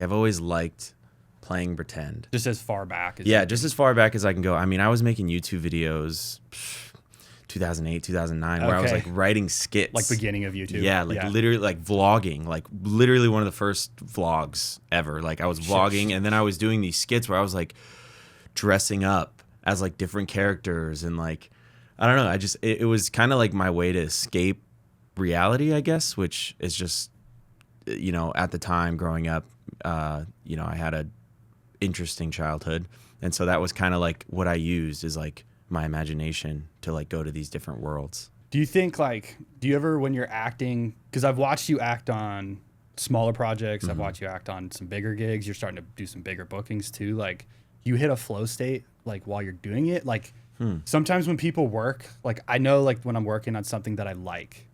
I've always liked playing pretend. Just as far back as just as far back as I can go. I mean, I was making YouTube videos 2008, 2009, where I was like writing skits. Like beginning of YouTube. Yeah, literally like vlogging, like literally one of the first vlogs ever. Like I was vlogging and then I was doing these skits where I was like dressing up as like different characters and like, I don't know. It was kind of like my way to escape reality, I guess, which is just, at the time growing up, I had a interesting childhood. And so that was kind of like what I used is like my imagination to like go to these different worlds. Do you think do you ever, when you're acting, because I've watched you act on smaller projects, I've watched you act on some bigger gigs, you're starting to do some bigger bookings too, like you hit a flow state like while you're doing it, like sometimes when people work, like I know like when I'm working on something that I like,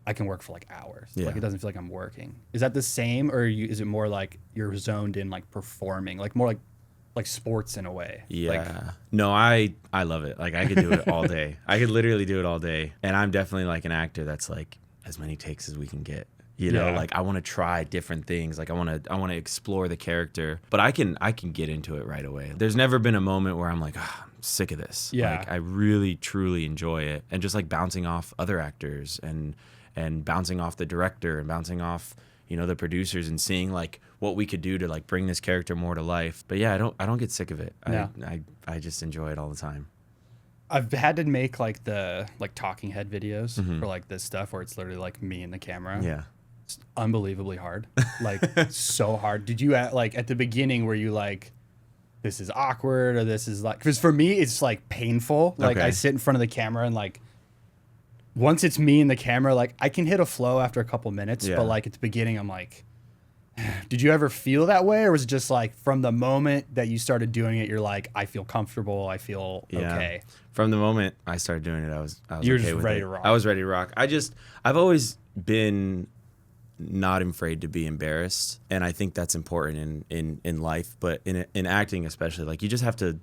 I can work for like hours. Like it doesn't feel like I'm working. Is that the same, or is it more like you're zoned in like performing, like more like sports in a way? No, I love it. Like I could do it all day. I could literally do it all day. And I'm definitely like an actor that's like as many takes as we can get. Like I want to try different things. Like I want to explore the character, but I can get into it right away. There's never been a moment where I'm like, I'm sick of this. Yeah. Like I really truly enjoy it, and just like bouncing off other actors and bouncing off the director and bouncing off the producers and seeing like what we could do to like bring this character more to life. But yeah, I don't get sick of it. Yeah. I just enjoy it all the time. I've had to make like the talking head videos for like this stuff where it's literally like me and the camera. Yeah. It's unbelievably hard. Like so hard. Did you like at the beginning were you like, this is awkward, or this is like, because for me it's like painful. Like I sit in front of the camera and like once it's me and the camera, like I can hit a flow after a couple minutes, but like at the beginning I'm like, did you ever feel that way, or was it just like from the moment that you started doing it, you're like, I feel comfortable, I feel okay? From the moment I started doing it, I was You're okay just with ready it. to rock. I was ready to rock. I've always been not afraid to be embarrassed, and I think that's important in life, but in acting especially. Like you just have to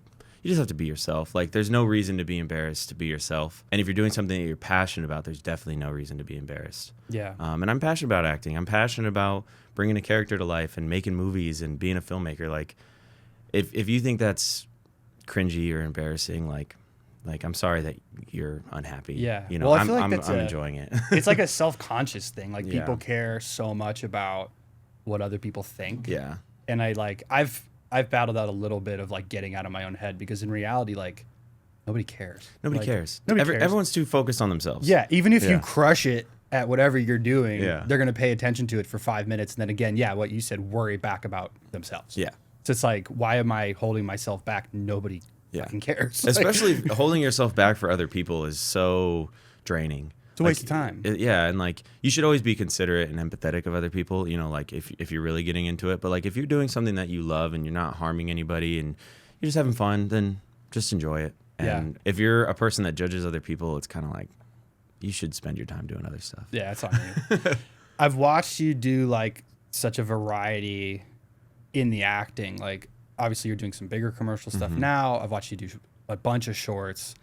be yourself. Like there's no reason to be embarrassed to be yourself. And if you're doing something that you're passionate about, there's definitely no reason to be embarrassed. Yeah. And I'm passionate about acting. I'm passionate about bringing a character to life and making movies and being a filmmaker. Like if you think that's cringy or embarrassing, like I'm sorry that you're unhappy. Yeah. Well, I feel like I'm enjoying it. It's like a self-conscious thing. Like people care so much about what other people think. Yeah. And I've battled out a little bit of like getting out of my own head, because in reality, like nobody cares. Nobody cares. Nobody cares. Everyone's too focused on themselves. Yeah. Even if you crush it at whatever you're doing, Yeah. they're going to pay attention to it for 5 minutes. And then again, what you said, worry back about themselves. Yeah. So it's like, why am I holding myself back? Nobody fucking cares. Especially holding yourself back for other people is so draining. It's a waste of time. And like you should always be considerate and empathetic of other people, like if you're really getting into it. But like if you're doing something that you love and you're not harming anybody and you're just having fun, then just enjoy it. And if you're a person that judges other people, it's kind of like you should spend your time doing other stuff. Yeah, that's on you. I've watched you do like such a variety in the acting. Like obviously you're doing some bigger commercial stuff now. I've watched you do a bunch of shorts.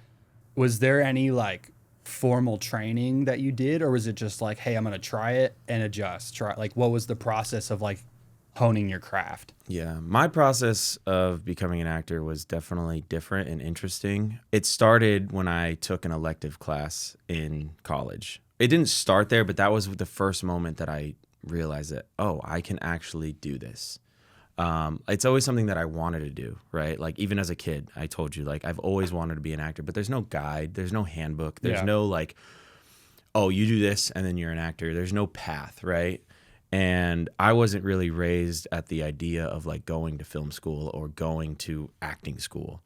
Was there any like formal training that you did, or was it just like, hey, I'm gonna try it and adjust? Like what was the process of like honing your craft? Yeah, my process of becoming an actor was definitely different and interesting. It started when I took an elective class in college. It didn't start there, but that was the first moment that I realized that, oh, I can actually do this. It's always something that I wanted to do, right? Like even as a kid, I told you, like I've always wanted to be an actor, but there's no guide, there's no handbook, there's no like, oh, you do this and then you're an actor. There's no path, right? And I wasn't really raised at the idea of like going to film school or going to acting school.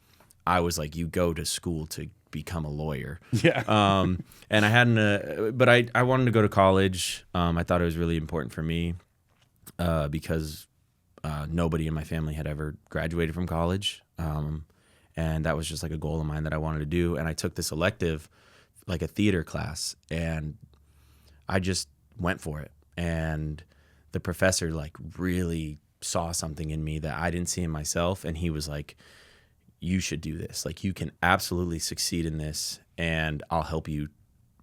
I was like, you go to school to become a lawyer. Yeah. And I hadn't, but I wanted to go to college. I thought it was really important for me because nobody in my family had ever graduated from college. And that was just like a goal of mine that I wanted to do. And I took this elective, like a theater class, and I just went for it. And the professor like really saw something in me that I didn't see in myself. And he was like, you should do this. Like you can absolutely succeed in this, and I'll help you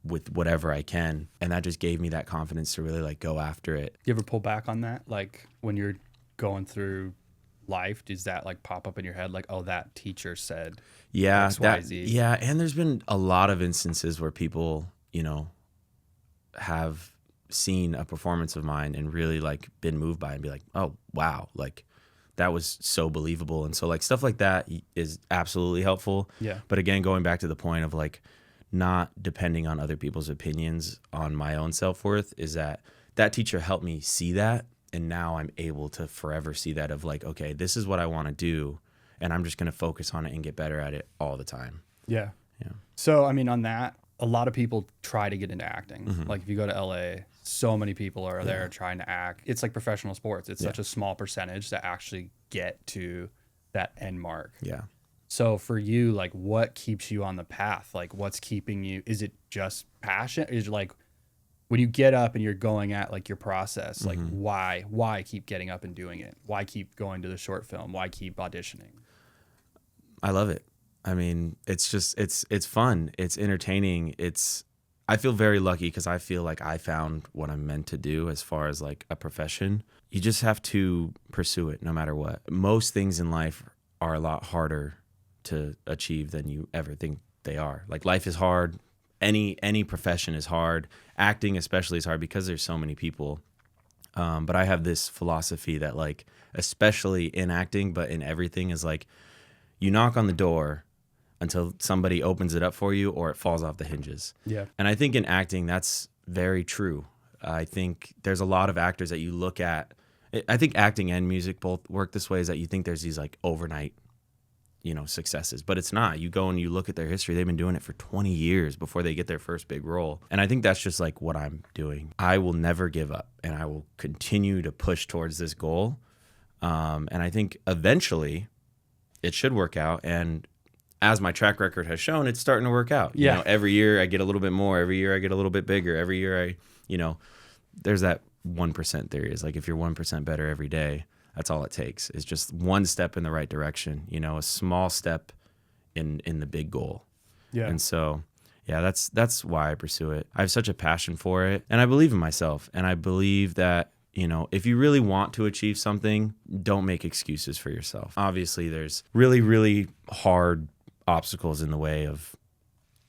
with whatever I can. And that just gave me that confidence to really like go after it. You ever pull back on that? Like when you're going through life, does that like pop up in your head? Like, oh, that teacher said Yeah, XYZ. yeah. And there's been a lot of instances where people, have seen a performance of mine and really like been moved by it and be like, oh, wow. Like that was so believable. And so like stuff like that is absolutely helpful. Yeah. But again, going back to the point of like not depending on other people's opinions on my own self-worth, is that teacher helped me see that. And now I'm able to forever see that of like, okay, this is what I want to do. And I'm just going to focus on it and get better at it all the time. Yeah. Yeah. So, I mean, on that, a lot of people try to get into acting. Mm-hmm. Like if you go to LA, so many people are there trying to act. It's like professional sports. It's such a small percentage that actually get to that end mark. Yeah. So for you, like what keeps you on the path? Like what's keeping you? Is it just passion? Is it like when you get up and you're going at like your process, like why keep getting up and doing it? Why keep going to the short film? Why keep auditioning? I love it. I mean, it's just, it's fun. It's entertaining. I feel very lucky because I feel like I found what I'm meant to do as far as like a profession. You just have to pursue it no matter what. Most things in life are a lot harder to achieve than you ever think they are. Like life is hard. Any profession is hard. Acting especially is hard because there's so many people. But I have this philosophy that like, especially in acting, but in everything is like, you knock on the door until somebody opens it up for you or it falls off the hinges. Yeah. And I think in acting, that's very true. I think there's a lot of actors that you look at. I think acting and music both work this way, is that you think there's these like overnight, successes, but it's not. You go and you look at their history. They've been doing it for 20 years before they get their first big role. And I think that's just like what I'm doing. I will never give up and I will continue to push towards this goal. And I think eventually it should work out. And as my track record has shown, it's starting to work out. Yeah. Every year I get a little bit more. Every year I get a little bit bigger. Every year there's that 1% theory. Is like if you're 1% better every day, that's all it takes. Is just one step in the right direction. A small step in the big goal. Yeah. And so, yeah, that's why I pursue it. I have such a passion for it, and I believe in myself, and I believe that if you really want to achieve something, don't make excuses for yourself. Obviously, there's really, really hard obstacles in the way of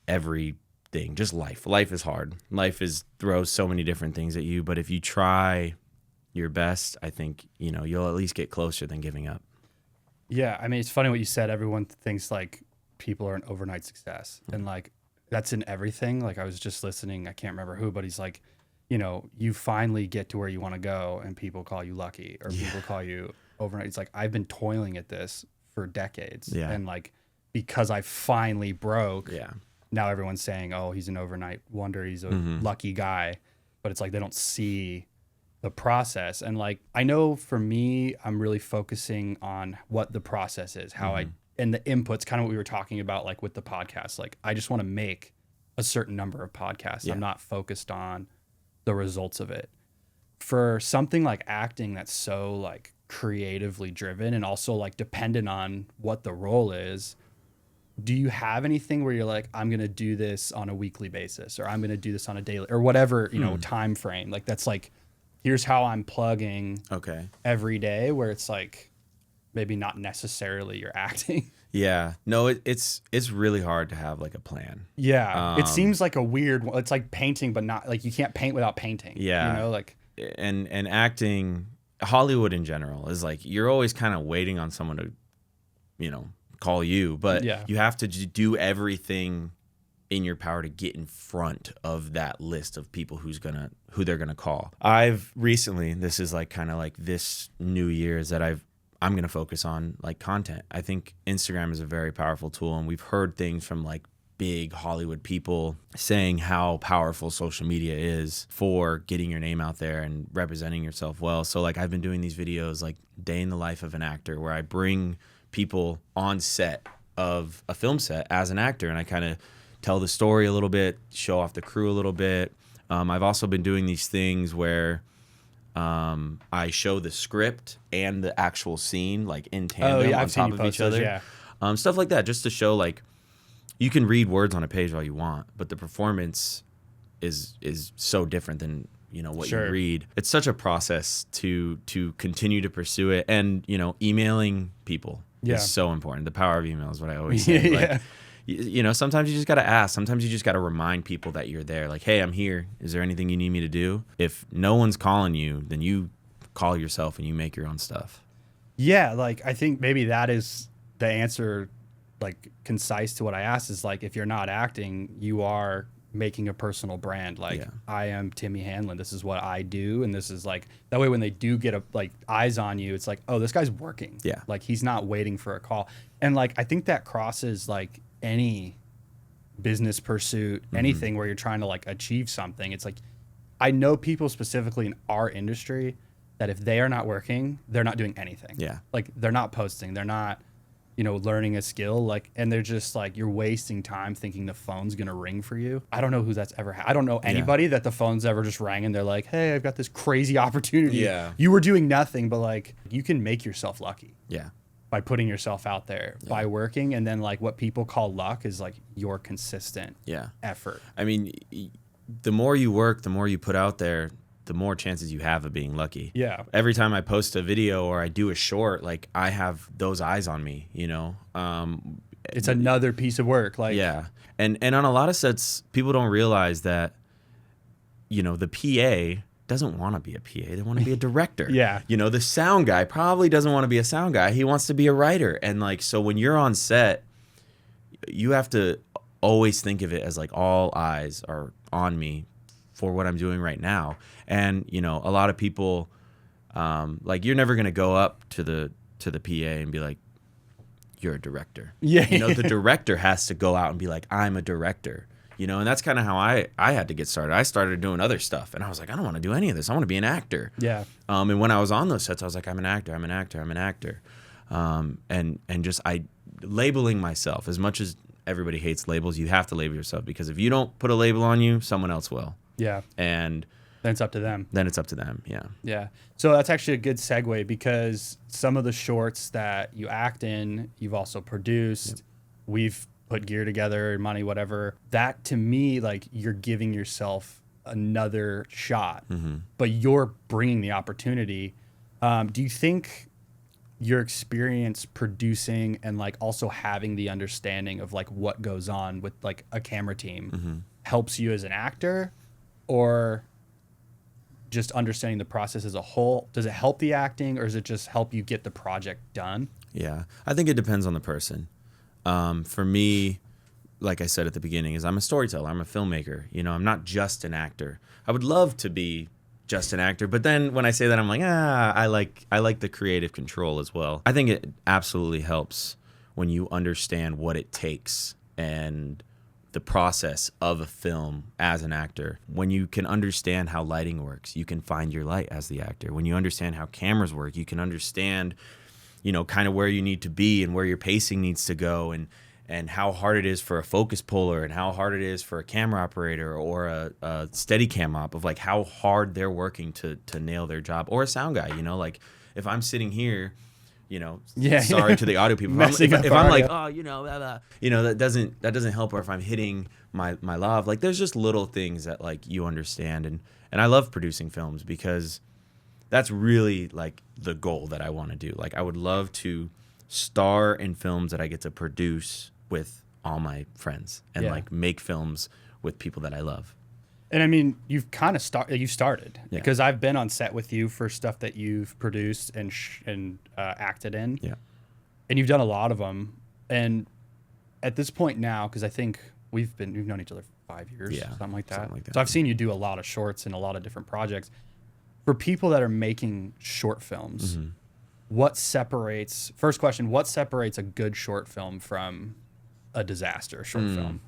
everything. Just life. Life is hard. Life throws so many different things at you. But if you try your best, I think, you'll at least get closer than giving up. Yeah. I mean, it's funny what you said. Everyone thinks like people are an overnight success. And like, that's in everything. Like I was just listening, I can't remember who, but he's like, you finally get to where you want to go and people call you lucky or people call you overnight. It's like, I've been toiling at this for decades. Yeah. And like, because I finally broke, Yeah. now everyone's saying, oh, he's an overnight wonder. He's a lucky guy. But it's like, they don't see the process. And like, I know for me, I'm really focusing on what the process is, how and the inputs, kind of what we were talking about, like with the podcast. Like, I just want to make a certain number of podcasts. Yeah. I'm not focused on the results of it. For something like acting that's so like creatively driven and also like dependent on what the role is, do you have anything where you're like, I'm going to do this on a weekly basis, or I'm going to do this on a daily or whatever, time frame? Like, that's like, here's how I'm plugging every day, where it's like maybe not necessarily you're acting. Yeah. No, it's really hard to have like a plan. Yeah. It seems like a weird one. It's like painting, but not like you can't paint without painting. Yeah. Like. And acting, Hollywood in general, is like you're always kind of waiting on someone to, call you, but you have to do everything in your power to get in front of that list of people who they're gonna call. I've recently, this is like kind of like this new year, is that I'm going to focus on like content. I think Instagram is a very powerful tool, and we've heard things from like big Hollywood people saying how powerful social media is for getting your name out there and representing yourself well. So like I've been doing these videos like day in the life of an actor, where I bring people on set of a film set as an actor, and I kind of tell the story a little bit, show off the crew a little bit. I've also been doing these things where I show the script and the actual scene like in tandem on top of each other. Yeah. Stuff like that, just to show like you can read words on a page all you want, but the performance is so different than what Sure. you read. It's such a process to continue to pursue it. And, emailing people Yeah. is so important. The power of email is what I always say. Yeah. Like, sometimes you just got to ask. Sometimes you just got to remind people that you're there. Like, hey, I'm here. Is there anything you need me to do? If no one's calling you, then you call yourself and you make your own stuff. Yeah, like I think maybe that is the answer, like concise to what I asked, is like if you're not acting, you are making a personal brand. Like I am Timmy Hanlon. This is what I do, and this is like that way when they do get eyes on you, it's like, oh, this guy's working. Yeah. Like he's not waiting for a call. And like I think that crosses like any business pursuit, anything where you're trying to like achieve something. It's like I know people specifically in our industry that if they are not working, they're not doing anything. Yeah. Like they're not posting, they're not, learning a skill, like, and they're just like, you're wasting time thinking the phone's going to ring for you. I don't know who that's ever I don't know anybody that the phone's ever just rang and they're like, hey, I've got this crazy opportunity. Yeah. You were doing nothing, but like you can make yourself lucky. Yeah. By putting yourself out there, by working. And then like what people call luck is like your consistent effort. I mean, the more you work, the more you put out there, the more chances you have of being lucky. Yeah. Every time I post a video or I do a short, like I have those eyes on me, It's another piece of work. Like, yeah. And on a lot of sets, people don't realize that, the PA doesn't want to be a PA. They want to be a director. Yeah. The sound guy probably doesn't want to be a sound guy. He wants to be a writer. And like, so when you're on set, you have to always think of it as like all eyes are on me for what I'm doing right now. And, a lot of people, like you're never going to go up to the PA and be like, you're a director. Yeah. The director has to go out and be like, I'm a director, and that's kind of how I had to get started. I started doing other stuff and I was like, I don't want to do any of this. I want to be an actor. Yeah. And when I was on those sets, I was like, I'm an actor. And just labeling myself, as much as everybody hates labels, you have to label yourself, because if you don't put a label on you, someone else will. Yeah. And then it's up to them. Yeah. Yeah. So that's actually a good segue, because some of the shorts that you act in, you've also produced. Yep. We've put gear together, money, whatever. That to me, like you're giving yourself another shot, but you're bringing the opportunity. Do you think your experience producing and like also having the understanding of like what goes on with like a camera team helps you as an actor, or just understanding the process as a whole? Does it help the acting, or does it just help you get the project done? Yeah, I think it depends on the person. For me, like I said at the beginning, is I'm a storyteller. I'm a filmmaker. I'm not just an actor. I would love to be just an actor, but then when I say that, I'm like, I like the creative control as well. I think it absolutely helps when you understand what it takes and the process of a film as an actor. When you can understand how lighting works, you can find your light as the actor. When you understand how cameras work, you can understand, kind of where you need to be and where your pacing needs to go, and how hard it is for a focus puller and how hard it is for a camera operator or a Steadicam op, of like how hard they're working to nail their job, or a sound guy, like if I'm sitting here, sorry to the audio people. If I'm like, oh, blah, blah, that doesn't help. Or if I'm hitting my lav, like there's just little things that like you understand. And I love producing films, because that's really like the goal that I want to do. Like I would love to star in films that I get to produce with all my friends and like make films with people that I love. And I mean, you've kind of started, because I've been on set with you for stuff that you've produced and acted in. Yeah. And you've done a lot of them. And at this point now, because I think we've known each other for 5 years, something like that. So I've seen you do a lot of shorts and a lot of different projects. For people that are making short films, what separates a good short film from a disaster short film?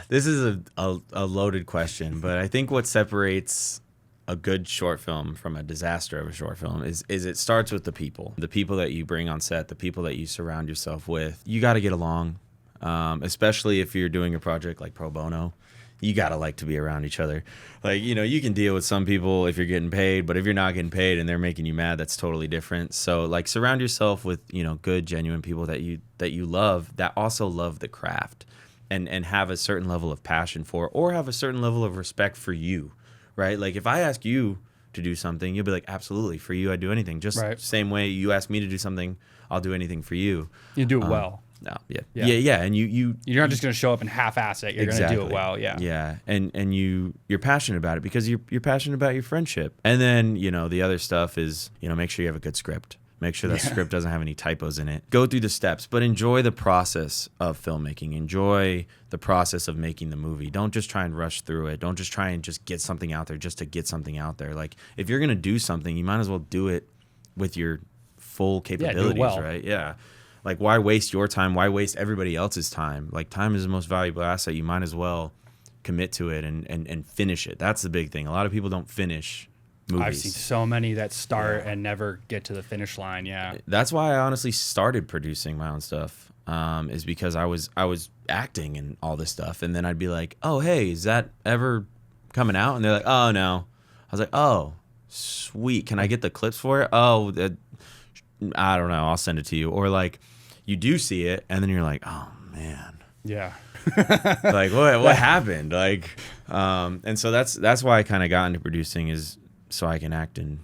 This is a loaded question, but I think what separates a good short film from a disaster of a short film is it starts with the people that you bring on set, the people that you surround yourself with. You got to get along, especially if you're doing a project like pro bono. You got to like to be around each other. Like, you can deal with some people if you're getting paid, but if you're not getting paid and they're making you mad, that's totally different. So like surround yourself with, good, genuine people that you love, that also love the craft. and have a certain level of passion for, or have a certain level of respect for you, right? Like if I ask you to do something, you'll be like, absolutely, for you I'd do anything. Just same way you ask me to do something, I'll do anything for you. You do it well. No, yeah, and you're not just going to show up and half-ass it. You're going to do it well, and you're passionate about it because you're passionate about your friendship. And then the other stuff is make sure you have a good script. Make sure that script doesn't have any typos in it. Go through the steps, but enjoy the process of filmmaking. Enjoy the process of making the movie. Don't just try and rush through it. Don't just try and just get something out there just to get something out there. Like if you're gonna do something, you might as well do it with your full capabilities, do it well. Right? Yeah. Like, why waste your time? Why waste everybody else's time? Like, time is the most valuable asset. You might as well commit to it and finish it. That's the big thing. A lot of people don't finish movies. I've seen so many that start and never get to the finish line. Yeah. That's why I honestly started producing my own stuff, is because I was acting and all this stuff. And then I'd be like, oh, hey, is that ever coming out? And they're like, oh, no. I was like, oh, sweet. Can I get the clips for it? Oh, I don't know. I'll send it to you. Or like you do see it and then you're like, oh man. Yeah. Like what happened? Like, and so that's why I kind of got into producing, is so I can act in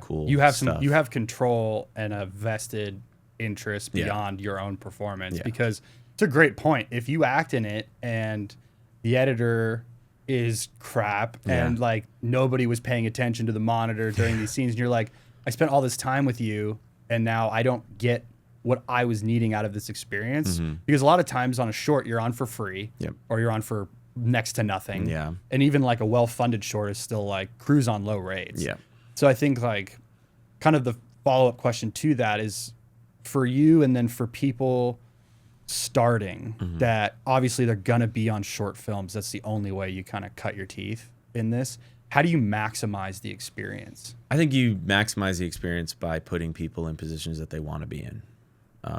cool stuff. You have control and a vested interest beyond your own performance, because it's a great point. If you act in it and the editor is crap and like nobody was paying attention to the monitor during these scenes and you're like, I spent all this time with you and now I don't get what I was needing out of this experience. Because a lot of times on a short, you're on for free or you're on for next to nothing. Yeah. And even like a well-funded short is still like cruise on low rates. Yeah. So I think like kind of the follow-up question to that is for you and then for people starting that obviously they're going to be on short films. That's the only way you kind of cut your teeth in this. How do you maximize the experience? I think you maximize the experience by putting people in positions that they want to be in,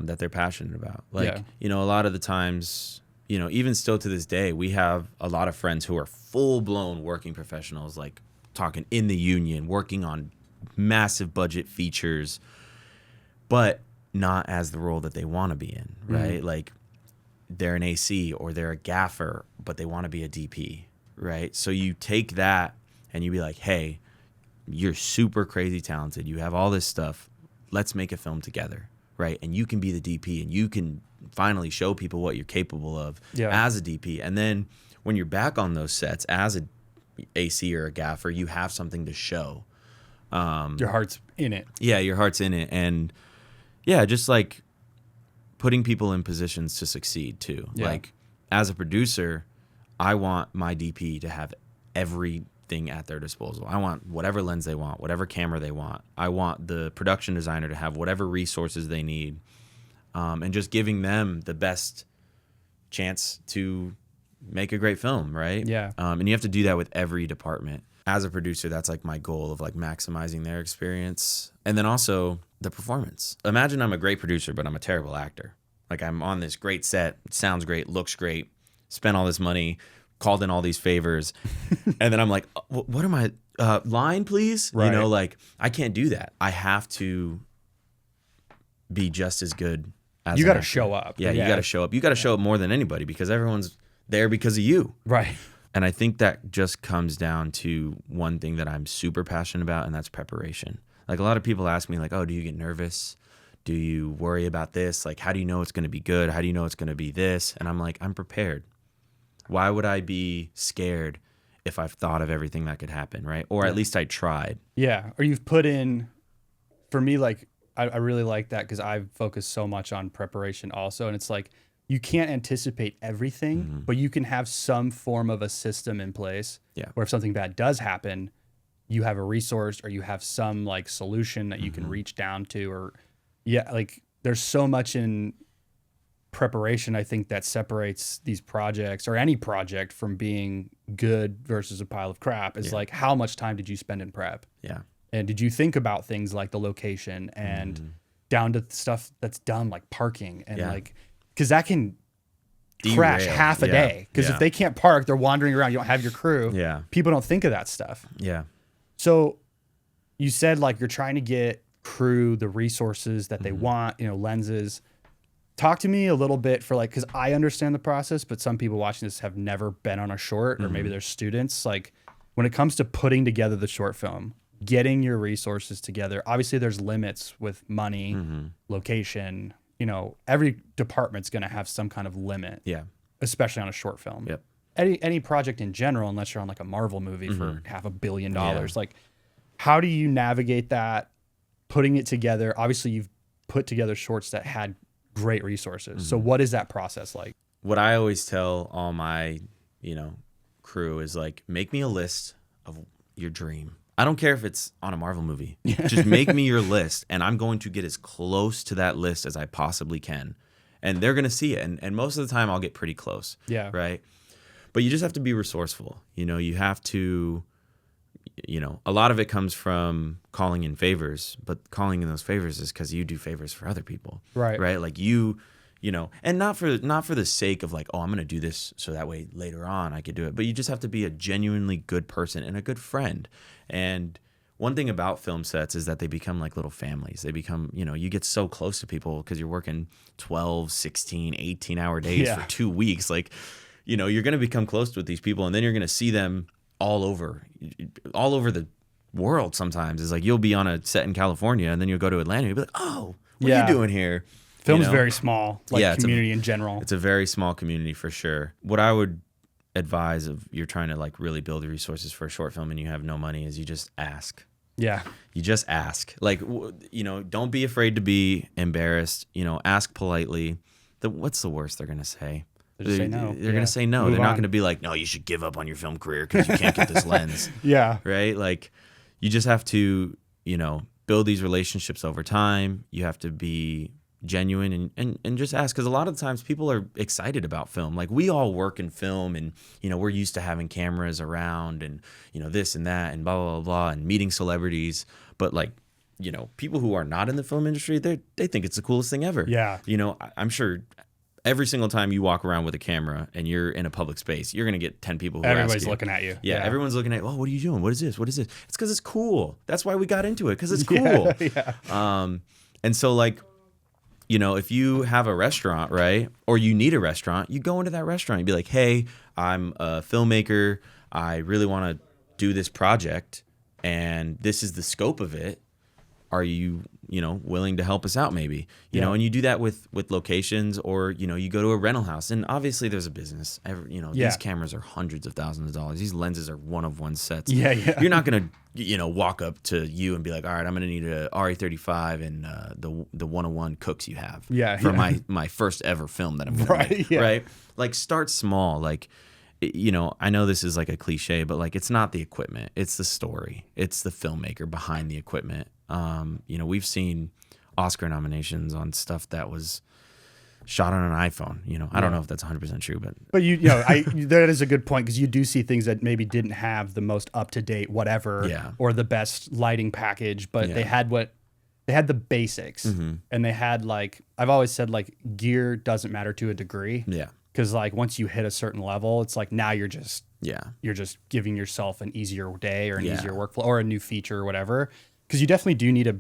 that they're passionate about. Like, a lot of the times, even still to this day, we have a lot of friends who are full-blown working professionals, like talking in the union, working on massive budget features, but not as the role that they want to be in, right? Like they're an AC or they're a gaffer, but they want to be a DP, right? So you take that and you be like, hey, you're super crazy talented. You have all this stuff. Let's make a film together, right? And you can be the DP and you can finally show people what you're capable of as a DP. And then when you're back on those sets as a AC or a gaffer, you have something to show. Your heart's in it. Yeah, your heart's in it. And just like putting people in positions to succeed too. Yeah. Like as a producer, I want my DP to have everything at their disposal. I want whatever lens they want, whatever camera they want. I want the production designer to have whatever resources they need, and just giving them the best chance to make a great film, right? Yeah. And you have to do that with every department. As a producer, that's like my goal of like maximizing their experience. And then also the performance. Imagine I'm a great producer, but I'm a terrible actor. Like I'm on this great set, it sounds great, looks great, spent all this money, called in all these favors, and then I'm like, what am I, line please? Right. Like I can't do that. I have to be just as good as you got to show up. Yeah, you got to show up. You got to show up more than anybody because everyone's there because of you. Right. And I think that just comes down to one thing that I'm super passionate about, and that's preparation. Like a lot of people ask me like, oh, do you get nervous? Do you worry about this? Like, how do you know it's going to be good? How do you know it's going to be this? And I'm like, I'm prepared. Why would I be scared if I've thought of everything that could happen, right? Or at least I tried. Yeah. Or you've put in, for me, like, I really like that because I've focused so much on preparation also. And it's like, you can't anticipate everything, but you can have some form of a system in place where if something bad does happen, you have a resource or you have some like solution that you can reach down to, or like there's so much in preparation, I think, that separates these projects or any project from being good versus a pile of crap. Is like, how much time did you spend in prep? Yeah. And did you think about things like the location and down to stuff that's dumb, like parking and like, because that can crash half a day. Because if they can't park, they're wandering around. You don't have your crew. Yeah. People don't think of that stuff. Yeah. So you said like you're trying to get crew the resources that they want, lenses. Talk to me a little bit for like, because I understand the process, but some people watching this have never been on a short, or maybe they're students. Like when it comes to putting together the short film, getting your resources together, obviously there's limits with money, location, you know, every department's going to have some kind of limit, especially on a short film. Yep. Any project in general, unless you're on like a Marvel movie for $500 million, like how do you navigate that, putting it together? Obviously you've put together shorts that had great resources. So what is that process like? What I always tell all my, crew is like, make me a list of your dream. I don't care if it's on a Marvel movie. Just make me your list, and I'm going to get as close to that list as I possibly can. And they're going to see it. And most of the time I'll get pretty close. Yeah. Right. But you just have to be resourceful. You have to, a lot of it comes from calling in favors, but calling in those favors is because you do favors for other people. Right. Right. Like and not for the sake of like, oh, I'm going to do this so that way later on I could do it. But you just have to be a genuinely good person and a good friend. And one thing about film sets is that they become like little families. They become, you get so close to people because you're working 12, 16, 18-hour days for 2 weeks. Like, you're going to become close with these people, and then you're going to see them all over the world sometimes. It's like you'll be on a set in California, and then you'll go to Atlanta, and you'll be like, oh, what are you doing here? Film's very small, community in general. It's a very small community for sure. What I would advise if you're trying to like really build the resources for a short film and you have no money is you just ask. Yeah. You just ask. Like, don't be afraid to be embarrassed. Ask politely. What's the worst they're going to say? They're going to say no. They're not going to be like, no, you should give up on your film career because you can't get this lens. Right? Like, you just have to, build these relationships over time. You have to be genuine and just ask, because a lot of the times people are excited about film. Like, we all work in film, and we're used to having cameras around and this and that and blah blah blah, blah and meeting celebrities, but like people who are not in the film industry, they think it's the coolest thing ever. I'm sure every single time you walk around with a camera and you're in a public space, you're gonna get 10 people who everybody's ask you. Looking at you. Everyone's looking at, oh, what are you doing? What is this? It's because it's cool. That's why we got into it, because it's cool. And so like, if you have a restaurant, right, or you need a restaurant, you go into that restaurant and be like, hey, I'm a filmmaker. I really want to do this project, and this is the scope of it. Are you, willing to help us out maybe? And you do that with locations, or, you go to a rental house, and obviously there's a business. These cameras are hundreds of thousands of dollars. These lenses are one-of-one sets. You're not going to, walk up to you and be like, all right, I'm going to need a RE35 and the 101 Cooks you have for my first ever film that I'm going to make, right? Like, start small. Like, I know this is like a cliche, but like, it's not the equipment. It's the story. It's the filmmaker behind the equipment. We've seen Oscar nominations on stuff that was shot on an iPhone. I don't know if that's 100% true, but that is a good point, because you do see things that maybe didn't have the most up-to-date whatever or the best lighting package, but they had the basics, and they had, like, I've always said, like, gear doesn't matter to a degree. Because like once you hit a certain level, it's like now you're just giving yourself an easier day or an easier workflow or a new feature or whatever. Because you definitely do need a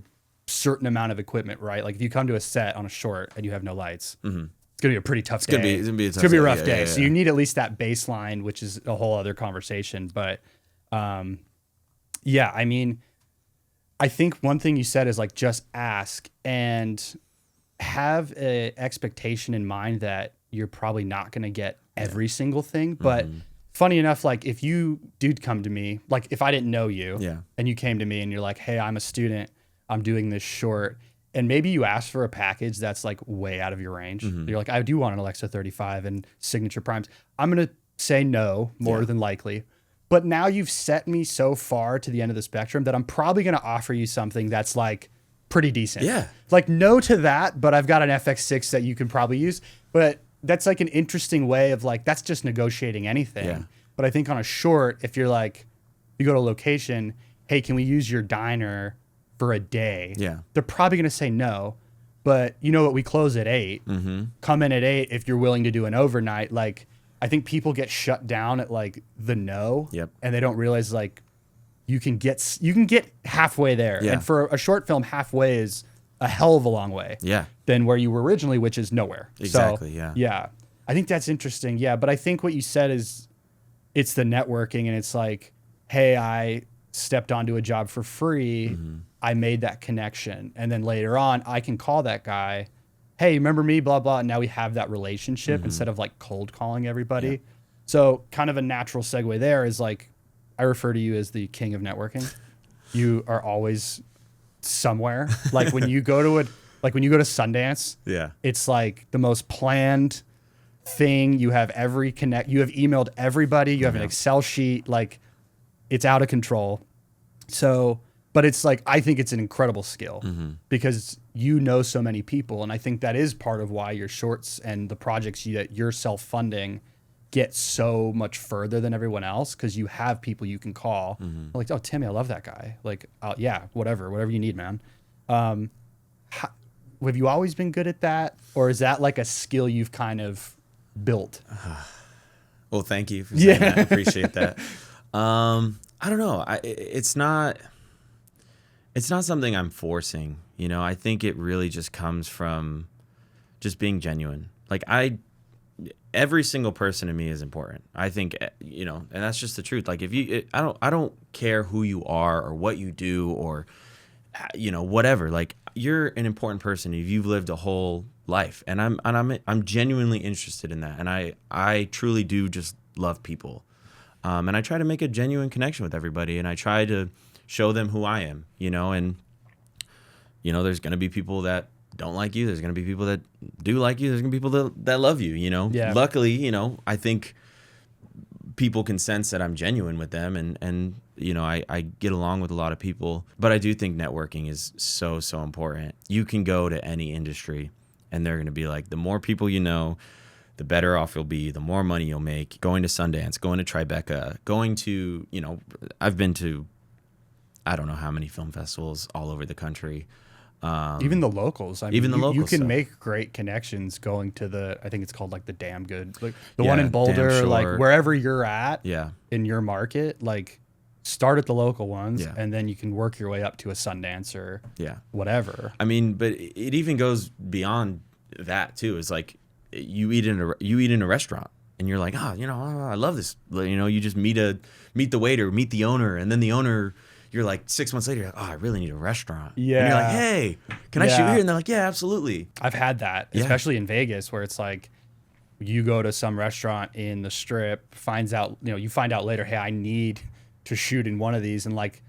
certain amount of equipment, right? Like if you come to a set on a short and you have no lights, it's gonna be a pretty tough day. It's gonna be a rough day. So you need at least that baseline, which is a whole other conversation. But I mean, I think one thing you said is like just ask and have an expectation in mind that you're probably not going to get every single thing. But funny enough, like if you did come to me, like if I didn't know you and you came to me and you're like, hey, I'm a student, I'm doing this short, and maybe you asked for a package that's like way out of your range. You're like, I do want an Alexa 35 and signature primes. I'm going to say no more than likely. But now you've set me so far to the end of the spectrum that I'm probably going to offer you something that's like pretty decent. Like no to that, but I've got an FX6 that you can probably use. But that's like an interesting way of like, that's just negotiating anything. But I think on a short, if you're like, you go to a location, hey, can we use your diner for a day? They're probably going to say no, but you know what? We close at 8, come in at 8. If you're willing to do an overnight, like I think people get shut down at like the no and they don't realize like you can get halfway there. And for a short film, halfway is a hell of a long way than where you were originally, which is nowhere. Exactly. So, yeah. I think that's interesting. Yeah. But I think what you said is it's the networking, and it's like, hey, I stepped onto a job for free. I made that connection. And then later on, I can call that guy, hey, remember me, blah, blah. And now we have that relationship instead of like cold calling everybody. Yeah. So kind of a natural segue there is like, I refer to you as the king of networking. You are always somewhere. Like when you go to Sundance, it's like the most planned thing. You have you have emailed everybody, you have an Excel sheet, like it's out of control. So, but it's like, I think it's an incredible skill because you know so many people. And I think that is part of why your shorts and the projects that you're self-funding get so much further than everyone else, because you have people you can call. Like, oh, Timmy, I love that guy. Like, yeah, whatever you need, man. Have you always been good at that? Or is that like a skill you've kind of built? Well, thank you for saying that. I appreciate that. I don't know. It's not something I'm forcing, you know. I think it really just comes from just being genuine. Like every single person to me is important. I think, you know, and that's just the truth. Like I don't care who you are or what you do or, you know, whatever. Like you're an important person if you've lived a whole life, and I'm genuinely interested in that. And I truly do just love people. And I try to make a genuine connection with everybody, and I try to show them who I am, you know. And, you know, there's going to be people that don't like you. There's going to be people that do like you. There's going to be people that love you, you know. Yeah. Luckily, you know, I think people can sense that I'm genuine with them, and you know, I get along with a lot of people. But I do think networking is so important. You can go to any industry, and they're going to be like, the more people you know, the better off you'll be, the more money you'll make. Going to Sundance, going to Tribeca, going to, you know, I've been to, I don't know how many film festivals all over the country. Even the locals. I mean, you can stuff. Make great connections going to I think it's called like the Damn Good, like the one in Boulder, like wherever you're at in your market, like start at the local ones and then you can work your way up to a Sundance or whatever. I mean, but it even goes beyond that too. It's like you eat in a restaurant and you're like, you know, I love this. You know, you just meet the waiter, meet the owner, and then the owner, you're like 6 months later, you're like, I really need a restaurant. Yeah. And you're like, hey, can I shoot here? And they're like, yeah, absolutely. I've had that, especially in Vegas, where it's like you go to some restaurant in the Strip, you find out later, hey, I need to shoot in one of these. And like,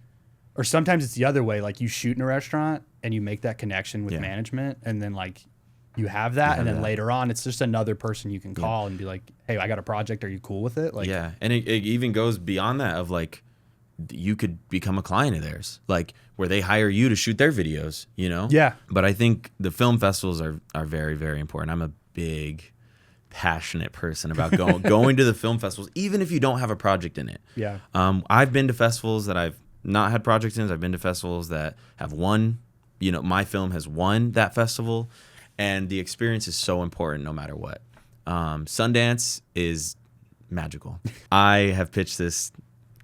or sometimes it's the other way. Like you shoot in a restaurant and you make that connection with management, and then like you have that. And then later on, it's just another person you can call and be like, hey, I got a project. Are you cool with it? Like, and it even goes beyond that of like, you could become a client of theirs, like where they hire you to shoot their videos, you know? Yeah. But I think the film festivals are very, very important. I'm a big, passionate person about going to the film festivals, even if you don't have a project in it. Yeah. I've been to festivals that I've not had projects in. I've been to festivals that have won, you know, my film has won that festival, and the experience is so important no matter what. Sundance is magical. I have pitched this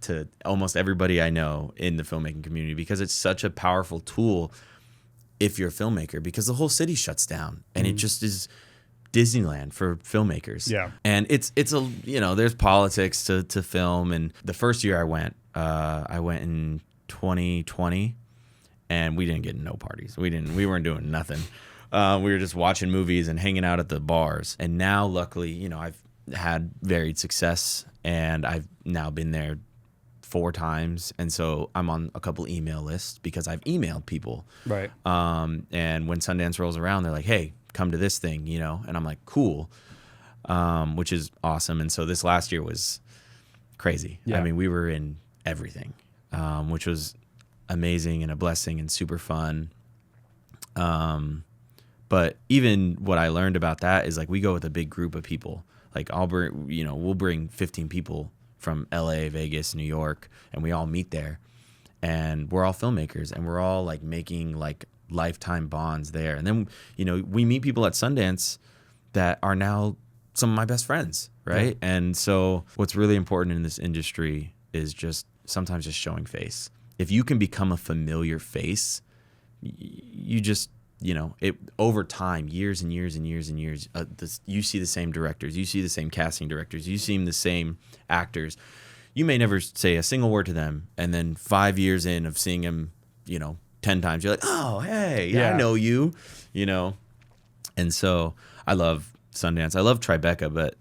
to almost everybody I know in the filmmaking community because it's such a powerful tool if you're a filmmaker, because the whole city shuts down and it just is Disneyland for filmmakers. Yeah. And it's a, you know, there's politics to film. And the first year I went in 2020 and we didn't get no parties. We weren't doing nothing. We were just watching movies and hanging out at the bars. And now luckily, you know, I've had varied success and I've now been there 4 times, and so I'm on a couple email lists because I've emailed people. Right. And when Sundance rolls around, they're like, "Hey, come to this thing," you know, and I'm like, "Cool," which is awesome. And so this last year was crazy. Yeah. I mean, we were in everything, which was amazing and a blessing and super fun. But even what I learned about that is like we go with a big group of people. Like we'll bring 15 people from LA, Vegas, New York, and we all meet there, and we're all filmmakers, and we're all like making like lifetime bonds there. And then, you know, we meet people at Sundance that are now some of my best friends, right? Yeah. And so what's really important in this industry is just sometimes just showing face. If you can become a familiar face, you just you know, it over time, years and years and years and years, you see the same directors, you see the same casting directors, you see the same actors. You may never say a single word to them, and then 5 years in of seeing them, you know, 10 times, you're like, oh, hey, yeah, I know you, you know. And so I love Sundance. I love Tribeca, but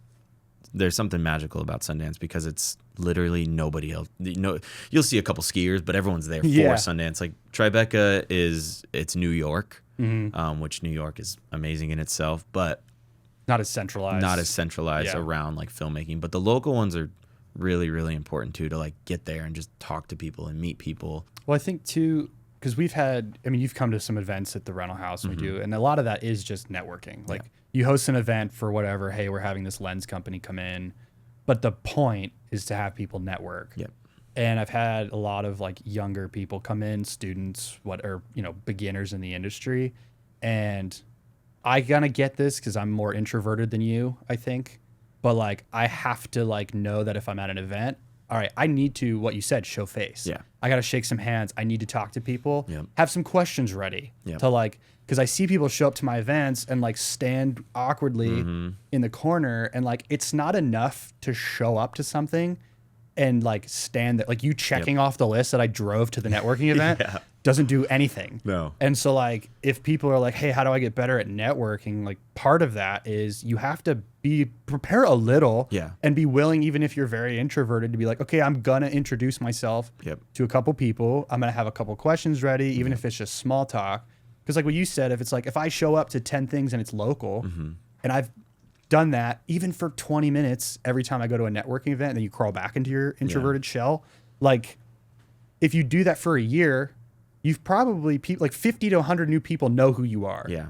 there's something magical about Sundance because it's literally nobody else. You'll see a couple skiers, but everyone's there for Sundance. Like Tribeca it's New York, which New York is amazing in itself, but not as centralized around like filmmaking. But the local ones are really, really important too, to like get there and just talk to people and meet people. Well, I think too, because you've come to some events at the rental house we do, and a lot of that is just networking. Like you host an event for whatever, hey, we're having this lens company come in, but the point is to have people network. Yep. And I've had a lot of like younger people come in, students, beginners in the industry, and I gonna get this because I'm more introverted than you, I think. But like I have to like know that if I'm at an event, all right, I need to, what you said, show face. Yeah. I got to shake some hands. I need to talk to people. Yep. Have some questions ready to like, because I see people show up to my events and like stand awkwardly in the corner, and like it's not enough to show up to something and like stand there. Like you checking off the list that I drove to the networking event doesn't do anything. No. And so like if people are like, hey, how do I get better at networking? Like part of that is you have to prepare a little and be willing, even if you're very introverted, to be like, okay, I'm gonna introduce myself to a couple people. I'm gonna have a couple questions ready, even if it's just small talk. Because like what you said, if I show up to 10 things and it's local, and I've done that even for 20 minutes every time I go to a networking event, and then you crawl back into your introverted shell. Like if you do that for a year, you've probably like 50 to 100 new people know who you are. Yeah.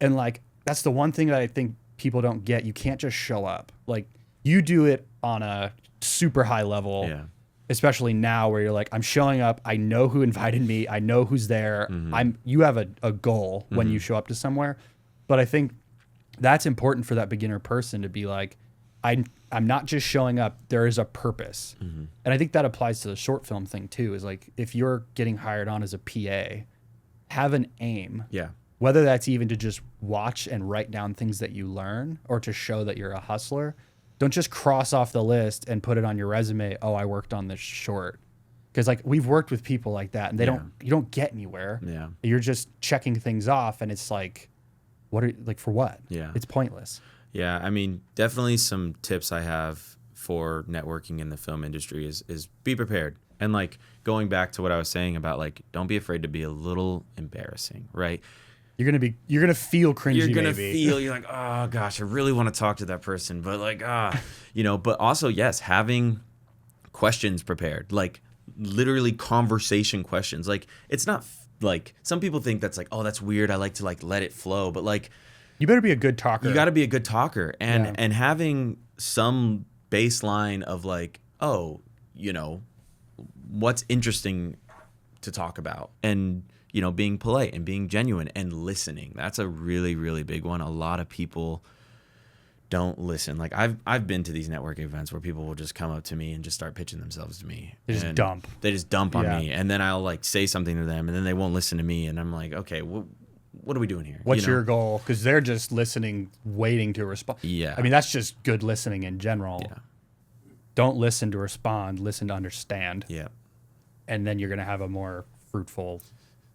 And like that's the one thing that I think people don't get. You can't just show up. Like you do it on a super high level, especially now where you're like, I'm showing up. I know who invited me. I know who's there. You have a goal when you show up to somewhere. But I think that's important for that beginner person to be like, I'm not just showing up. There is a purpose. And I think that applies to the short film thing too, is like, if you're getting hired on as a PA, have an aim. Yeah. Whether that's even to just watch and write down things that you learn, or to show that you're a hustler. Don't just cross off the list and put it on your resume. Oh, I worked on this short. Because like we've worked with people like that, and you don't get anywhere. Yeah. You're just checking things off, and it's like, for what? Yeah. It's pointless. Yeah. I mean, definitely some tips I have for networking in the film industry is be prepared. And like going back to what I was saying about like, don't be afraid to be a little embarrassing, right? You're gonna feel cringy. You're like, oh gosh, I really want to talk to that person, but like, but also yes, having questions prepared, like literally conversation questions. Like it's not like some people think that's like, oh, that's weird. I like to like let it flow, but like, you better be a good talker. You got to be a good talker, and having some baseline of like, oh, what's interesting to talk about, and being polite and being genuine and listening. That's a really, really big one. A lot of people don't listen. Like I've been to these networking events where people will just come up to me and just start pitching themselves to me. They just dump. They just dump on me, and then I'll like say something to them, and then they won't listen to me, and I'm like, okay, what are we doing here? What's your goal? Because they're just listening, waiting to respond. Yeah. I mean, that's just good listening in general. Yeah. Don't listen to respond. Listen to understand. Yeah. And then you're gonna have a more fruitful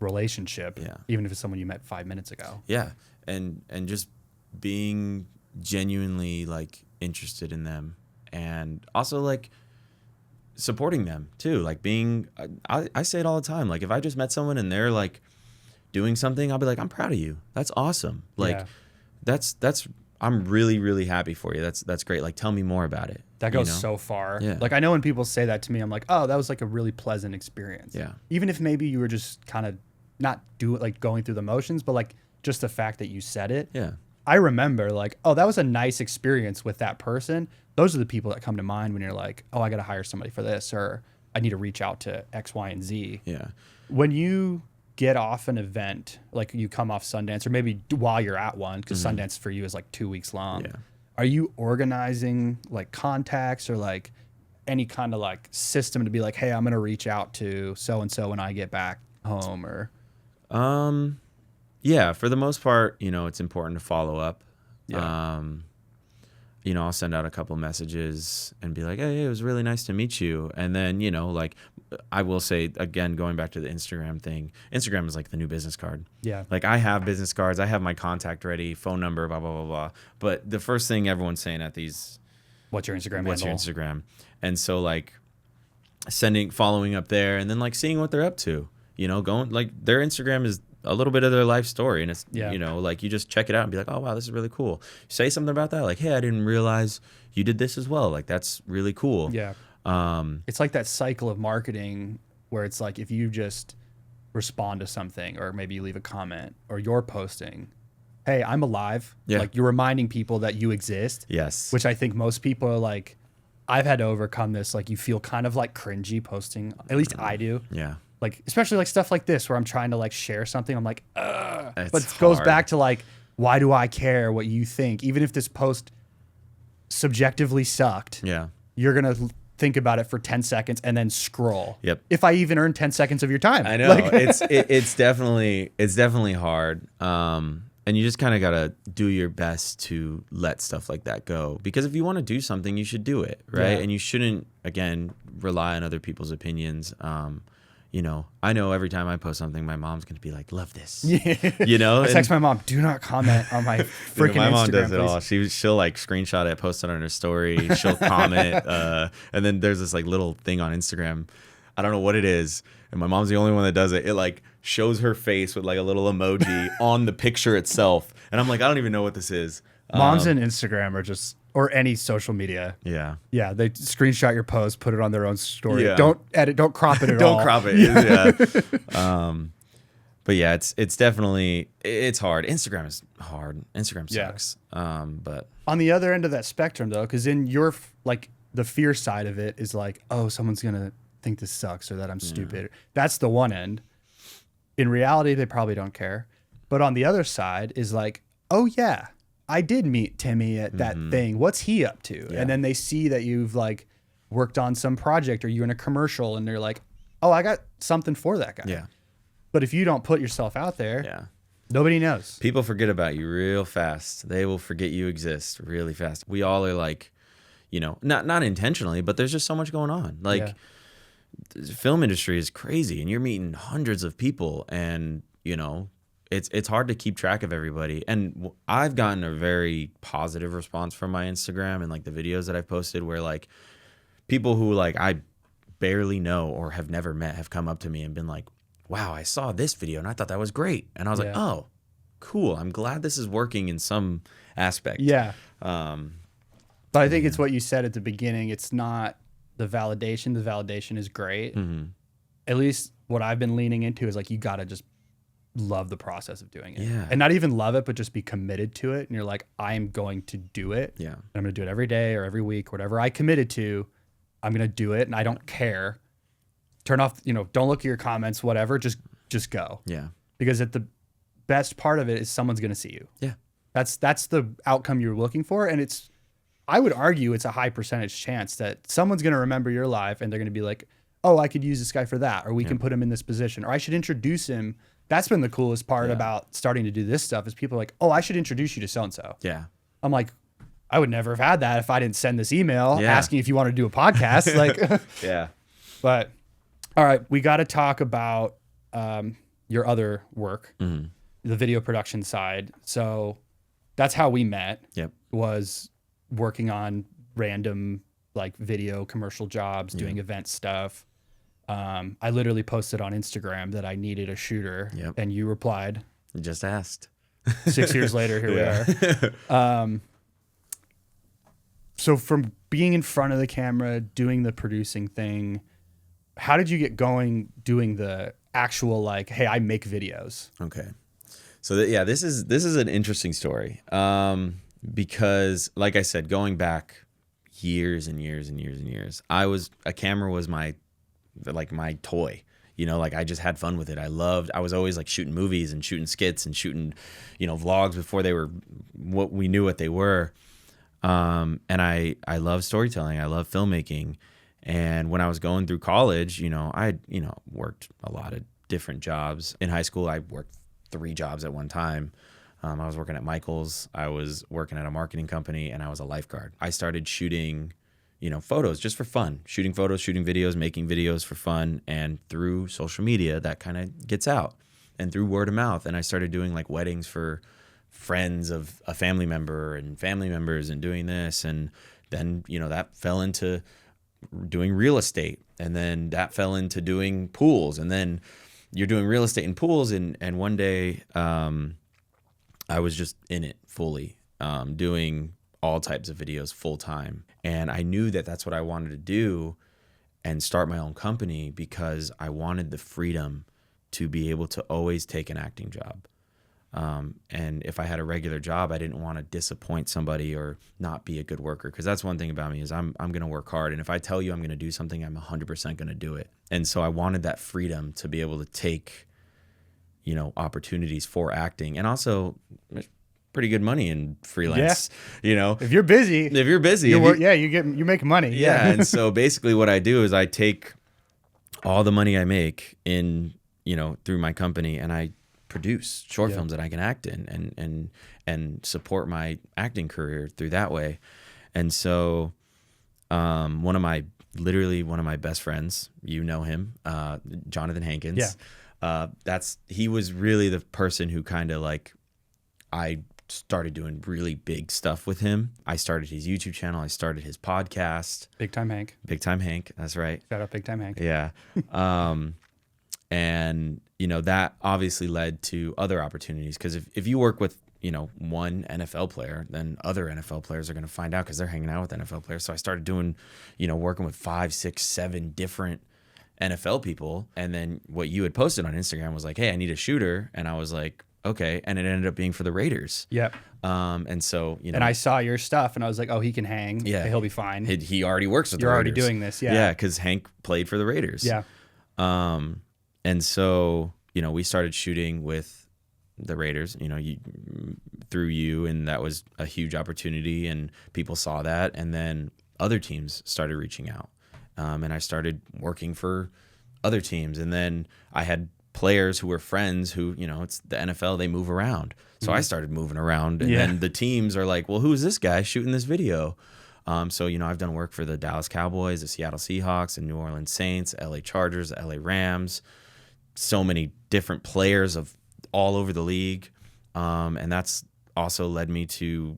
relationship, even if it's someone you met 5 minutes ago. Yeah. And just being genuinely like interested in them, and also like supporting them too. Like I say it all the time. Like if I just met someone and they're like doing something, I'll be like, I'm proud of you. That's awesome. Like that's I'm really, really happy for you. That's great. Like tell me more about it. That goes so far. Yeah. Like I know when people say that to me, I'm like, oh, that was like a really pleasant experience. Yeah. Even if maybe you were just kind of not going through the motions, but like just the fact that you said it. Yeah. I remember like, oh, that was a nice experience with that person. Those are the people that come to mind when you're like, oh, I got to hire somebody for this, or I need to reach out to X, Y, and Z. Yeah. When you get off an event, like you come off Sundance, or maybe while you're at one, because Sundance for you is like 2 weeks long. Yeah. Are you organizing like contacts or like any kind of like system to be like, hey, I'm going to reach out to so-and-so when I get back home? Or Yeah, for the most part, it's important to follow up. Yeah. I'll send out a couple messages and be like, hey, it was really nice to meet you. And then, like I will say, again, going back to the Instagram thing, Instagram is like the new business card. Yeah. Like I have business cards, I have my contact ready, phone number, blah, blah, blah, blah. But the first thing everyone's saying at these, What's your Instagram what's handle? your Instagram? And so like following up there and then like seeing what they're up to, going like their Instagram is a little bit of their life story. And it's, like you just check it out and be like, oh, wow, this is really cool. Say something about that. Like, hey, I didn't realize you did this as well. Like, that's really cool. Yeah. It's like that cycle of marketing where it's like if you just respond to something or maybe you leave a comment or you're posting, hey, I'm alive. Yeah. Like you're reminding people that you exist. Yes. Which I think most people are like, I've had to overcome this. Like you feel kind of like cringy posting. At least I do. Yeah. Like, especially like stuff like this where I'm trying to like share something. I'm like, ugh. It's But it goes hard. back to like, why do I care what you think? Even if this post subjectively sucked, Yeah. you're going to think about it for 10 seconds and then scroll. Yep. If I even earn 10 seconds of your time. I know. Like, it's definitely hard. And you just kind of got to do your best to let stuff like that go. Because if you want to do something, you should do it, right? Yeah. And you shouldn't, again, rely on other people's opinions. I know every time I post something, my mom's going to be like, love this. yeah. I I text my mom, do not comment on my freaking my mom Instagram, does it please. all. She'll like screenshot it, post it on her story. She'll comment. And then there's this like little thing on Instagram. I don't know what it is. And my mom's the only one that does it. It like shows her face with like a little emoji on the picture itself. And I'm like, I don't even know what this is. Moms and Instagram are just, or any social media. Yeah. Yeah, they screenshot your post, put it on their own story. Yeah. Don't edit, don't crop it at all. Don't crop it. Yeah. But yeah, it's definitely, it's hard. Instagram is hard. Instagram Yeah. sucks. But On the other end of that spectrum, though, because in your, like, the fear side of it is like, oh, someone's going to think this sucks or that I'm stupid. That's the one end. In reality, they probably don't care. But on the other side is like, oh, yeah, I did meet Timmy at that thing. What's he up to? Yeah. And then they see that you've, like, worked on some project or you're in a commercial and they're like, oh, I got something for that guy. yeah. But if you don't put yourself out there, Yeah. nobody knows. People forget about you real fast. They will forget you exist really fast. We all are like, not intentionally, but there's just so much going on. Like the film industry is crazy and you're meeting hundreds of people and, it's hard to keep track of everybody. And I've gotten a very positive response from my Instagram and like the videos that I've posted where like people who like I barely know or have never met have come up to me and been like, wow, I saw this video and I thought that was great. And I was like, Yeah. oh, cool. I'm glad this is working in some aspect. Yeah. Um, But I think it's what you said at the beginning. It's not the validation. The validation is great. mhm. At least what I've been leaning into is like, you got to just love the process of doing it. Yeah. And not even love it, but just be committed to it. And you're like, I'm going to do it. Yeah. And I'm going to do it every day or every week, whatever I committed to, I'm going to do it. And I don't care. Turn off, don't look at your comments, whatever. Just go. Yeah. Because at the best part of it is someone's going to see you. Yeah. That's the outcome you're looking for. And I would argue it's a high percentage chance that someone's going to remember your life and they're going to be like, oh, I could use this guy for that, or we can put him in this position, or I should introduce him. That's been the coolest part about starting to do this stuff is people are like, oh, I should introduce you to so-and-so. Yeah. I'm like, I would never have had that if I didn't send this email Yeah. asking if you want to do a podcast. Like, Yeah. but all right, we got to talk about your other work, Mhm. the video production side. So that's how we met. Yep. Was working on random like video commercial jobs, doing event stuff. I literally posted on Instagram that I needed a shooter, Yep. and you replied. You just asked. 6 years later, here we are. So from being in front of the camera, doing the producing thing, how did you get going doing the actual like, hey, I make videos? Okay. So this is an interesting story. Because like I said, going back years and years and years and years, a camera was my toy, like I just had fun with it. I was always like shooting movies and shooting skits and shooting, vlogs before they were what we knew what they were. And I love storytelling. I love filmmaking. And when I was going through college, I worked a lot of different jobs. In high school, I worked 3 jobs at one time. I was working at Michael's, I was working at a marketing company, and I was a lifeguard. I started shooting, photos just for fun, shooting photos, shooting videos, making videos for fun. And through social media, that kind of gets out, and through word of mouth. And I started doing like weddings for friends of a family member and family members and doing this. And then, that fell into doing real estate. And then that fell into doing pools. And then you're doing real estate and pools. And one day, I was just in it fully, doing all types of videos full time. And I knew that that's what I wanted to do and start my own company, because I wanted the freedom to be able to always take an acting job. And if I had a regular job, I didn't want to disappoint somebody or not be a good worker. Because that's one thing about me is I'm going to work hard. And if I tell you I'm going to do something, I'm 100% going to do it. And so I wanted that freedom to be able to take, opportunities for acting. And also pretty good money in freelance, If you're busy, you make money. Yeah. And so basically what I do is I take all the money I make in, through my company, and I produce short films that I can act in and support my acting career through that way. And so one of my best friends, him, Jonathan Hankins. He was really the person who kind of like, I started doing really big stuff with him. I started his YouTube channel. I started his podcast. Big Time Hank. That's right. Shout out Big Time Hank. Yeah. And, that obviously led to other opportunities, because if you work with, one NFL player, then other NFL players are going to find out because they're hanging out with NFL players. So I started doing, working with 5, 6, 7 different NFL people. And then what you had posted on Instagram was like, hey, I need a shooter. And I was like, okay. And it ended up being for the Raiders. Yep. And so, and I saw your stuff and I was like, oh, he can hang. Yeah. He'll be fine. He already works with the You're Raiders. already doing this. Yeah. Yeah. Because Hank played for the Raiders. Yeah. And so, we started shooting with the Raiders, through you, and that was a huge opportunity, and people saw that. And then other teams started reaching out. And I started working for other teams. And then I had players who were friends who, it's the NFL, they move around. So I started moving around, and then the teams are like, well, who is this guy shooting this video? So, I've done work for the Dallas Cowboys, the Seattle Seahawks, the New Orleans Saints, LA Chargers, LA Rams, so many different players of all over the league. And that's also led me to,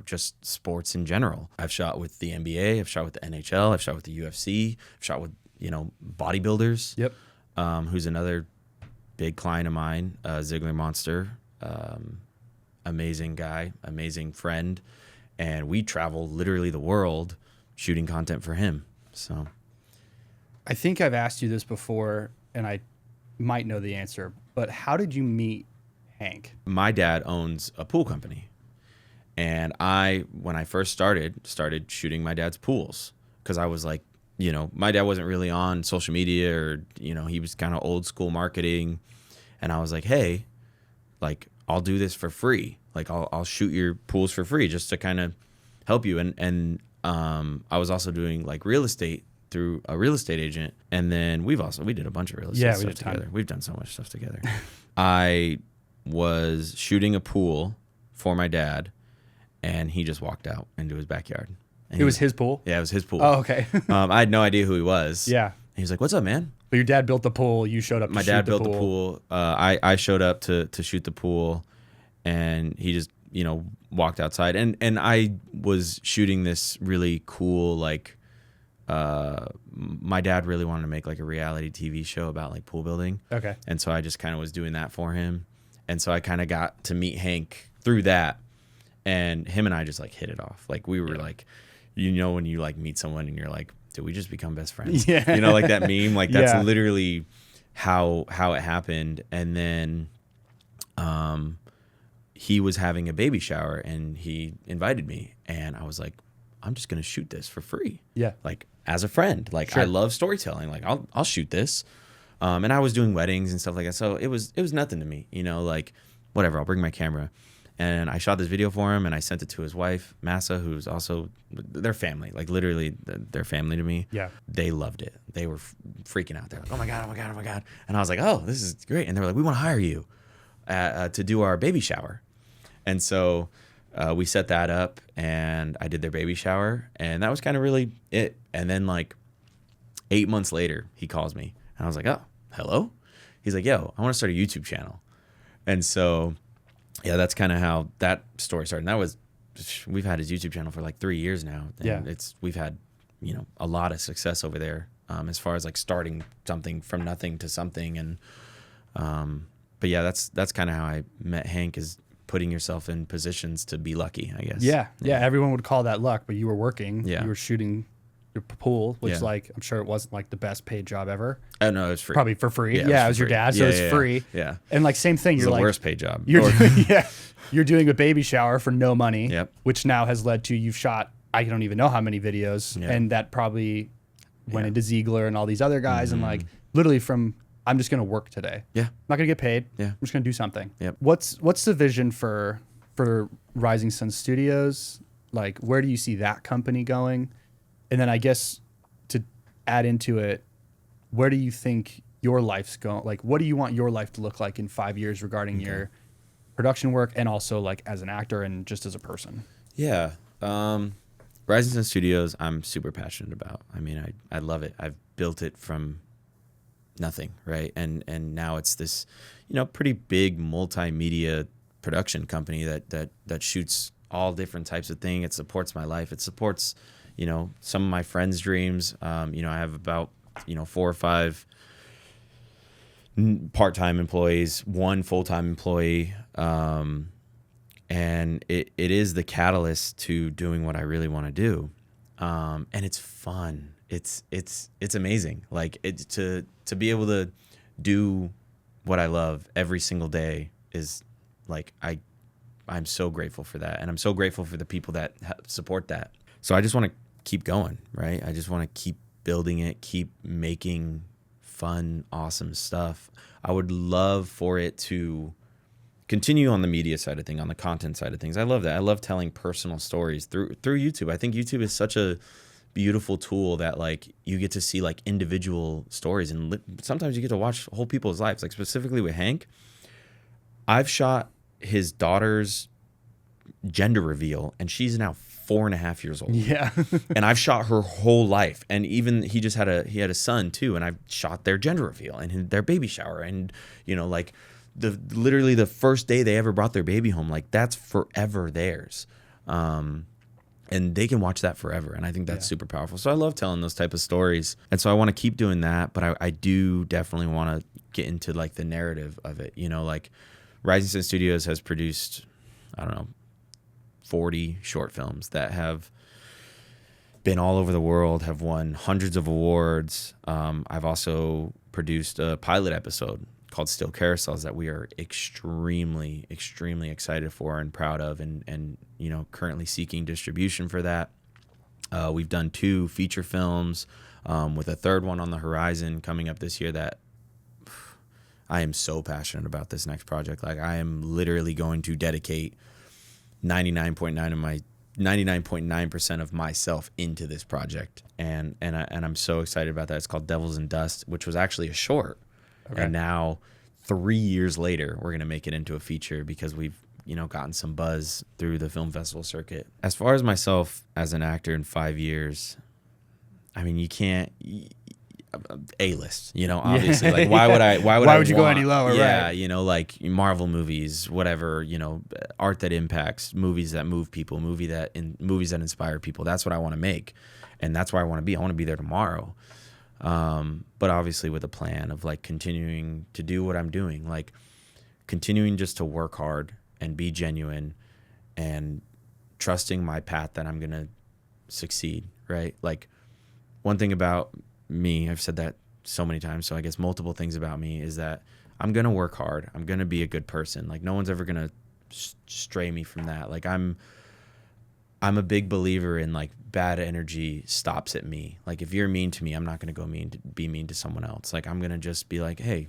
just sports in general. I've shot with the NBA, I've shot with the NHL, I've shot with the UFC, I've shot with, bodybuilders. Yep. Who's another big client of mine, Ziggler Monster. Amazing guy, amazing friend. And we travel literally the world shooting content for him. So I think I've asked you this before, and I might know the answer, but how did you meet Hank? My dad owns a pool company. And when I first started shooting my dad's pools, because I was like, my dad wasn't really on social media, or, he was kind of old school marketing. And I was like, hey, like, I'll do this for free. Like, I'll shoot your pools for free just to kind of help you. And I was also doing like real estate through a real estate agent. And then we did a bunch of real estate stuff together. We've done so much stuff together. I was shooting a pool for my dad, and he just walked out into his backyard. And it was his pool? Yeah, it was his pool. Oh, okay. I had no idea who he was. Yeah. He was like, what's up, man? But your dad built the pool. You showed up to shoot the pool. My dad built the pool. I showed up to shoot the pool, and he just, walked outside. And I was shooting this really cool, like, my dad really wanted to make like a reality TV show about like pool building. Okay. And so I just kind of was doing that for him. And so I kind of got to meet Hank through that. And him and I just like hit it off. Like we were like, when you like meet someone and you're like, did we just become best friends? Yeah. Like that meme, like that's literally how it happened. And then, he was having a baby shower and he invited me, and I was like, I'm just going to shoot this for free. Yeah. Like as a friend, like I love storytelling. Like I'll shoot this. And I was doing weddings and stuff like that. So it was nothing to me, like whatever, I'll bring my camera. And I shot this video for him, and I sent it to his wife, Massa, who's also their family, like literally their family to me. Yeah. They loved it. They were freaking out. They're like, oh my God. And I was like, oh, this is great. And they were like, we want to hire you. to do our baby shower. And so we set that up, and I did their baby shower, and that was kind of really it. And then like 8 months later, he calls me, and I was like, oh, hello? He's like, yo, I want to start a YouTube channel. And so, yeah, that's kind of how that story started. And that was, we've had his YouTube channel for like 3 years now. And yeah. We've had, a lot of success over there as far as like starting something from nothing to something. And, but yeah, that's kind of how I met Hank, is putting yourself in positions to be lucky, I guess. Yeah. Everyone would call that luck, but you were working. Yeah. You were shooting your pool, which Yeah. like, I'm sure it wasn't like the best paid job ever. Oh no, it was free. Probably for free. Yeah, it was your free. dad, so Yeah, it's free. Yeah. And like same thing, It's you're the like worst paid job. You're doing a baby shower for no money, Yep. which now has led to you've shot I don't even know how many videos, Yeah. and that probably went Yeah. into Ziegler and all these other guys, and like literally from I'm just gonna work today. Yeah. I'm not gonna get paid. Yeah. I'm just gonna do something. Yep. What's the vision for Rising Sun Studios? Like, where do you see that company going? And then I guess to add into it, where do you think your life's going? Like, what do you want your life to look like in 5 years regarding your production work, and also like as an actor and just as a person? Yeah. Rising Sun Studios, I'm super passionate about. I mean, I love it. I've built it from nothing, right? And now it's this, pretty big multimedia production company that shoots all different types of things. It supports my life. It supports, some of my friends' dreams. I have about, 4 or 5 part-time employees, 1 full-time employee. And it is the catalyst to doing what I really want to do. And it's fun. It's amazing. Like to be able to do what I love every single day is like, I'm so grateful for that. And I'm so grateful for the people that support that. So I just want to keep going, right? I just want to keep building it, keep making fun, awesome stuff. I would love for it to continue on the media side of things, on the content side of things. I love that. I love telling personal stories through YouTube. I think YouTube is such a beautiful tool that like you get to see like individual stories, and sometimes you get to watch whole people's lives. Like specifically with Hank, I've shot his daughter's gender reveal, and she's now 4.5 years old. Yeah. And I've shot her whole life. And even he had a son too, and I've shot their gender reveal and their baby shower, and like literally the first day they ever brought their baby home, like that's forever theirs. And they can watch that forever. And I think that's super powerful. So I love telling those type of stories. And so I want to keep doing that, but I do definitely want to get into like the narrative of it. Like Rising Sun Studios has produced, I don't know, 40 short films that have been all over the world, have won hundreds of awards. I've also produced a pilot episode called Still Carousels that we are extremely, extremely excited for and proud of, and currently seeking distribution for that. We've done 2 feature films with a 3rd one on the horizon coming up this year that I am so passionate about this next project. Like I am literally going to dedicate 99.9% of myself into this project. And I'm so excited about that. It's called Devils and Dust, which was actually a short. Okay. And now 3 years later, we're going to make it into a feature because we've, gotten some buzz through the film festival circuit. As far as myself as an actor in 5 years, I mean, you can't A-list, obviously. Like why would I you go any lower? Yeah, right. Like Marvel movies, whatever, art that impacts, movies that move people, movies that inspire people. That's what I want to make. And that's where I want to be. I want to be there tomorrow. But obviously with a plan of like continuing to do what I'm doing, like continuing just to work hard and be genuine and trusting my path that I'm going to succeed, right? Like one thing about me, I've said that so many times, so I guess multiple things about me is that I'm going to work hard. I'm going to be a good person. Like no one's ever going to stray me from that. Like I'm a big believer in like bad energy stops at me. Like if you're mean to me, I'm not going to go be mean to someone else. Like I'm going to just be like, hey,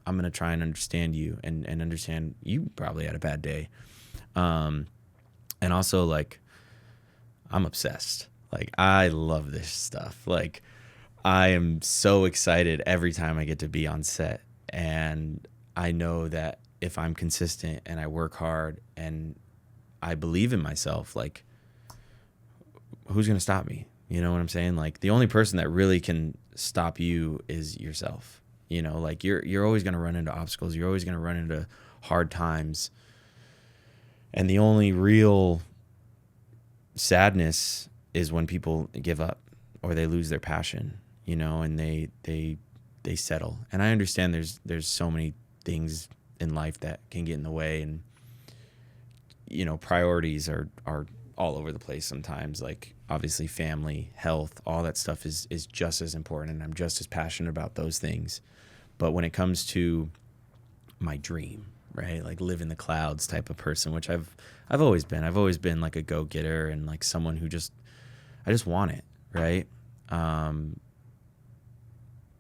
I'm going to try and understand you and understand you probably had a bad day. And also like I'm obsessed. Like I love this stuff. Like I am so excited every time I get to be on set. And I know that if I'm consistent and I work hard and I believe in myself, like, who's going to stop me? You know what I'm saying? Like, the only person that really can stop you is yourself. You know, like, you're always going to run into obstacles. You're always going to run into hard times. And the only real sadness is when people give up or they lose their passion, you know, and they settle. And I understand there's so many things in life that can get in the way, and, you know, priorities are all over the place sometimes. Like, obviously family, health, all that stuff is just as important, and I'm just as passionate about those things. But when it comes to my dream, right, like live in the clouds type of person, which I've always been like a go-getter and like someone who I just want it, right?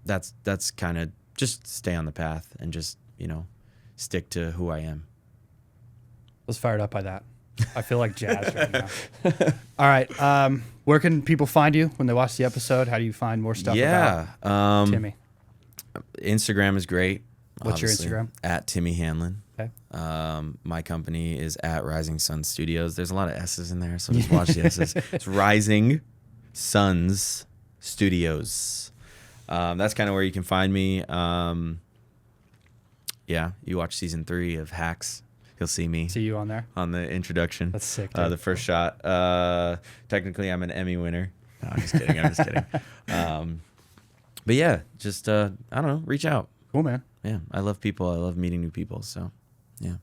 That's kind of just stay on the path and just, you know, stick to who I am. I was fired up by that. I feel like jazz right now. All right. Where can people find you when they watch the episode? How do you find more stuff about Timmy? Instagram is great. What's your obviously, Instagram? At Timmy Hanlon. Okay. My company is at Rising Sun Studios. There's a lot of S's in there, so just watch the S's. It's Rising Suns Studios. That's kind of where you can find me. Yeah, you watch season 3 of Hacks. You'll see me. See you on there? On the introduction. That's sick, dude. The first shot. Technically, I'm an Emmy winner. No, I'm just kidding. I'm just kidding. But yeah, just, I don't know, reach out. Cool, man. Yeah, I love people. I love meeting new people. So, yeah.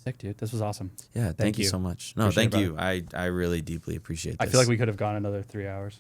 Sick, dude. This was awesome. Yeah, thank you so much. No, Appreciate thank it, you. I really deeply appreciate this. I feel like we could have gone another 3 hours.